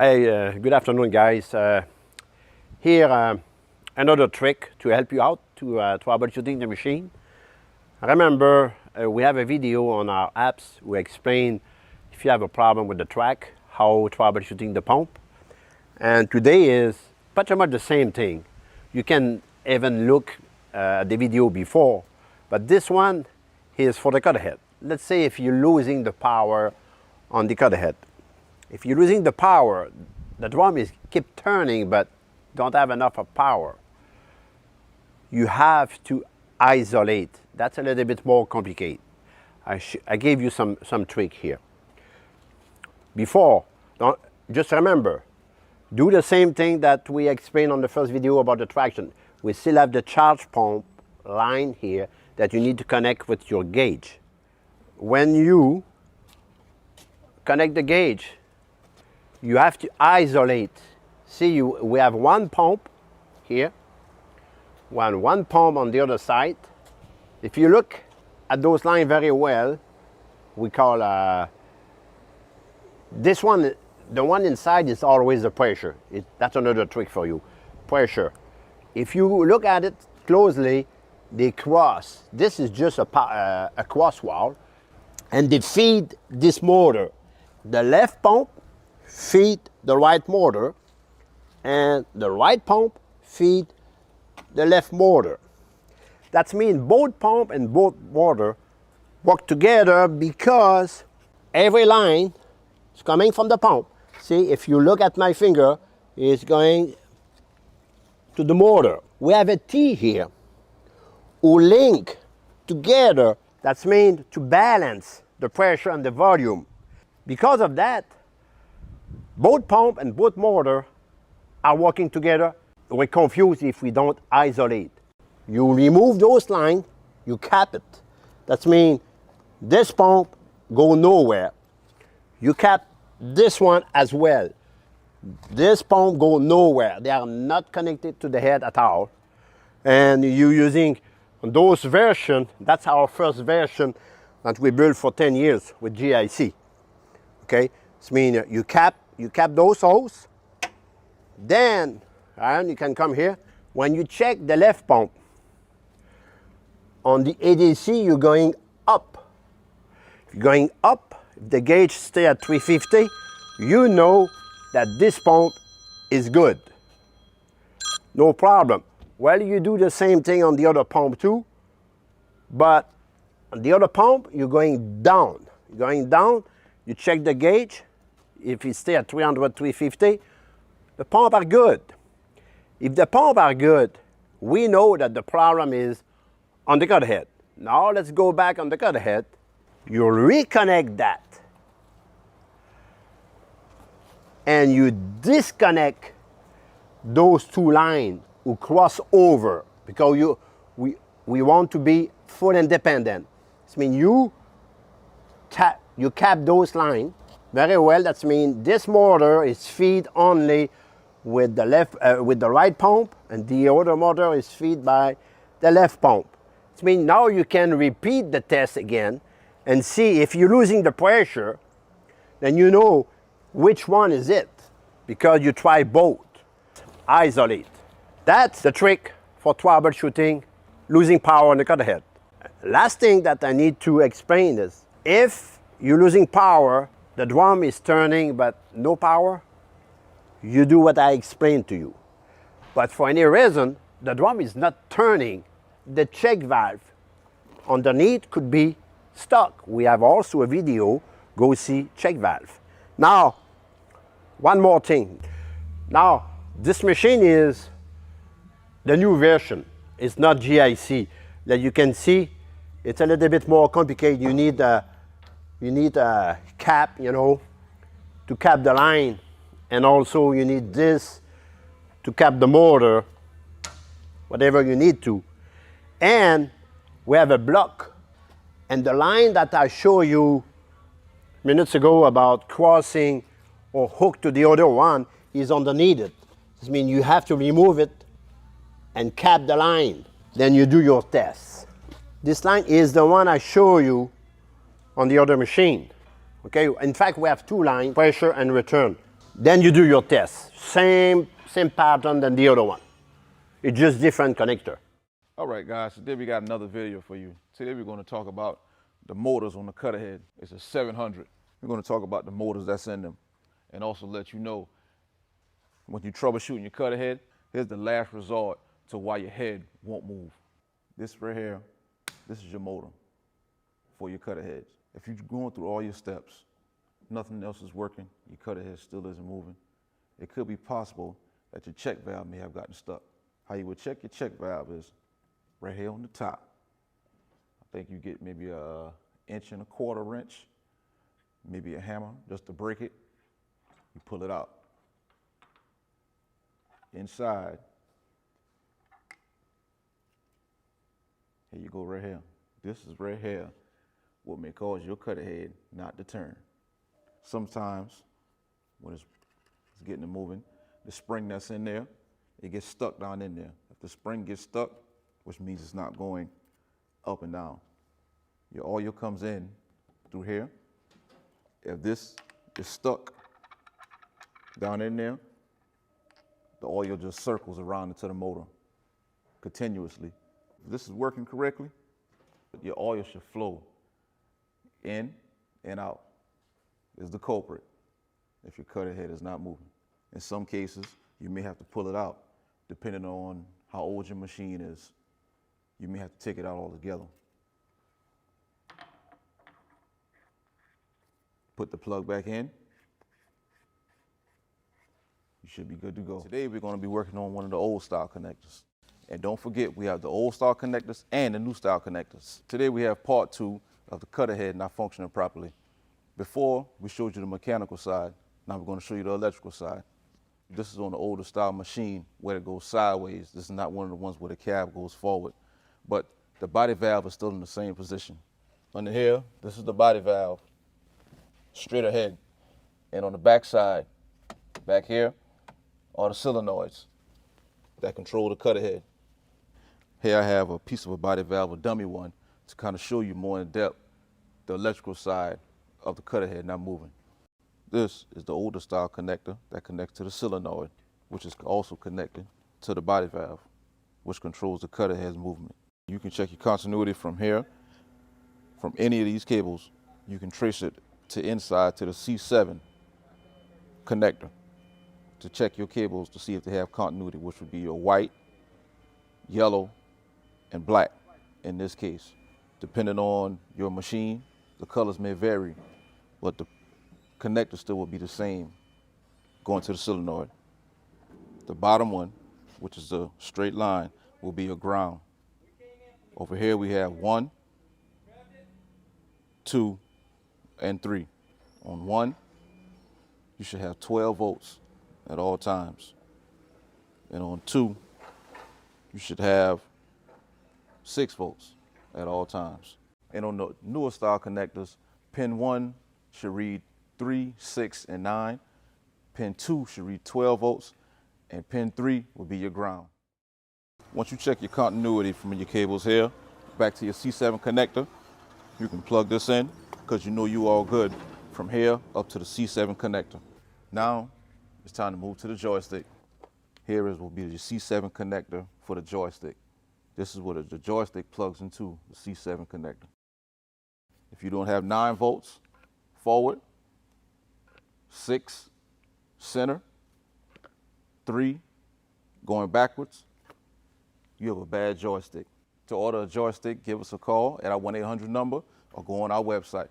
Hey, good afternoon, guys. Here, another trick to help you out to troubleshooting the machine. Remember, we have a video on our apps. We explain if you have a problem with the track, how troubleshooting the pump. And today is pretty much the same thing. You can even look at the video before, but this one is for the cutter head. Let's say if you're losing the power on the cutter head. If you're losing the power, the drum is keep turning but don't have enough of power. You have to isolate. That's a little bit more complicated. I gave you some trick here. Before, just remember, do the same thing that we explained on the first video about the traction. We still have the charge pump line here that you need to connect with your gauge. When you connect the gauge, you have to isolate. See, we have one pump here, one pump on the other side. If you look at those lines very well, we call this one, the one inside is always the pressure. That's another trick for you, pressure. If you look at it closely, they cross. This is just a cross wall, and they feed this motor. The left pump feed the right motor, and the right pump feed the left motor. That means both pump and both motor work together because every line is coming from the pump. See, if you look at my finger, it's going to the motor. We have a T here who link together. That means to balance the pressure and the volume. Because of that, both pump and both motor are working together. We're confused if we don't isolate. You remove those lines, you cap it. That means this pump go nowhere. You cap this one as well. This pump go nowhere. They are not connected to the head at all. And you're using those versions, that's our first version that we built for 10 years with GIC. Okay, this means you cap those holes. Then, and you can come here. When you check the left pump, on the ADC, you're going up. If you're going up, if the gauge stay at 350, you know that this pump is good. No problem. Well, you do the same thing on the other pump too, but on the other pump, you're going down. You're going down, you check the gauge. If it stay at 300, 350, the pump are good. If the pump are good, we know that the problem is on the cutter head. Now let's go back on the cutter head. You reconnect that. And you disconnect those two lines who cross over because we want to be full independent. This means you cap those lines very well. That means this motor is feed only with the right pump, and the other motor is feed by the left pump. It means now you can repeat the test again and see if you're losing the pressure, then you know which one is it because you try both. Isolate. That's the trick for troubleshooting losing power on the cutter head. Last thing that I need to explain is if you're losing power, the drum is turning but no power, you do what I explained to you. But for any reason, the drum is not turning, the check valve underneath could be stuck. We have also a video, go see check valve. Now, one more thing. Now, this machine is the new version. It's not GIC. That you can see, it's a little bit more complicated. You need a cap, you know, to cap the line. And also you need this to cap the motor, whatever you need to. And we have a block. And the line that I showed you minutes ago about crossing or hook to the other one is underneath it. This means you have to remove it and cap the line. Then you do your tests. This line is the one I show you on the other machine. Okay, in fact, we have two lines, pressure and return. Then you do your test. Same pattern than the other one. It's just different connector. All right, guys, today we got another video for you. Today we're going to talk about the motors on the Cutterhead. It's a 700. We're going to talk about the motors that's in them and also let you know when you're troubleshooting your Cutterhead, here's the last resort to why your head won't move. This right here, this is your motor for your Cutterheads. If you're going through all your steps, nothing else is working, your Cutterhead still isn't moving, it could be possible that your check valve may have gotten stuck. How you would check your check valve is right here on the top. I think you get maybe an 1.25 inch wrench, maybe a hammer just to break it. You pull it out. Inside, here you go right here. This is right here what may cause your Cutterhead not to turn. Sometimes when it's getting it moving, the spring that's in there, it gets stuck down in there. If the spring gets stuck, which means it's not going up and down, your oil comes in through here. If this is stuck down in there, the oil just circles around into the motor continuously. If this is working correctly, your oil should flow in and out. Is the culprit if your Cutterhead is not moving. In some cases, you may have to pull it out depending on how old your machine is. You may have to take it out altogether. Put the plug back in. You should be good to go. Today we're going to be working on one of the old style connectors. And don't forget, we have the old style connectors and the new style connectors. Today we have part 2 of the Cutterhead not functioning properly. Before, we showed you the mechanical side. Now we're going to show you the electrical side. This is on the older style machine where it goes sideways. This is not one of the ones where the cab goes forward. But the body valve is still in the same position. Under here, this is the body valve, straight ahead. And on the back side, back here, are the solenoids that control the Cutterhead. Here I have a piece of a body valve, a dummy one, to kind of show you more in depth the electrical side of the Cutterhead not moving. This is the older style connector that connects to the solenoid, which is also connected to the body valve, which controls the Cutterhead's movement. You can check your continuity from here, from any of these cables. You can trace it to inside to the C7 connector to check your cables to see if they have continuity, which would be your white, yellow, and black in this case. Depending on your machine, the colors may vary, but the connector still will be the same going to the solenoid. The bottom one, which is a straight line, will be your ground. Over here we have 1, 2, and 3. On 1, you should have 12 volts at all times. And on 2, you should have 6 volts at all times. And on the newer style connectors, pin 1 should read 3, 6, and 9. Pin 2 should read 12 volts, and pin 3 will be your ground. Once you check your continuity from your cables here, back to your C7 connector, you can plug this in because you know you all good from here up to the C7 connector. Now, it's time to move to the joystick. Here will be the C7 connector for the joystick. This is what the joystick plugs into the C7 connector. If you don't have 9 volts forward, 6 center, 3 going backwards, you have a bad joystick. To order a joystick, give us a call at our 1-800 number or go on our website.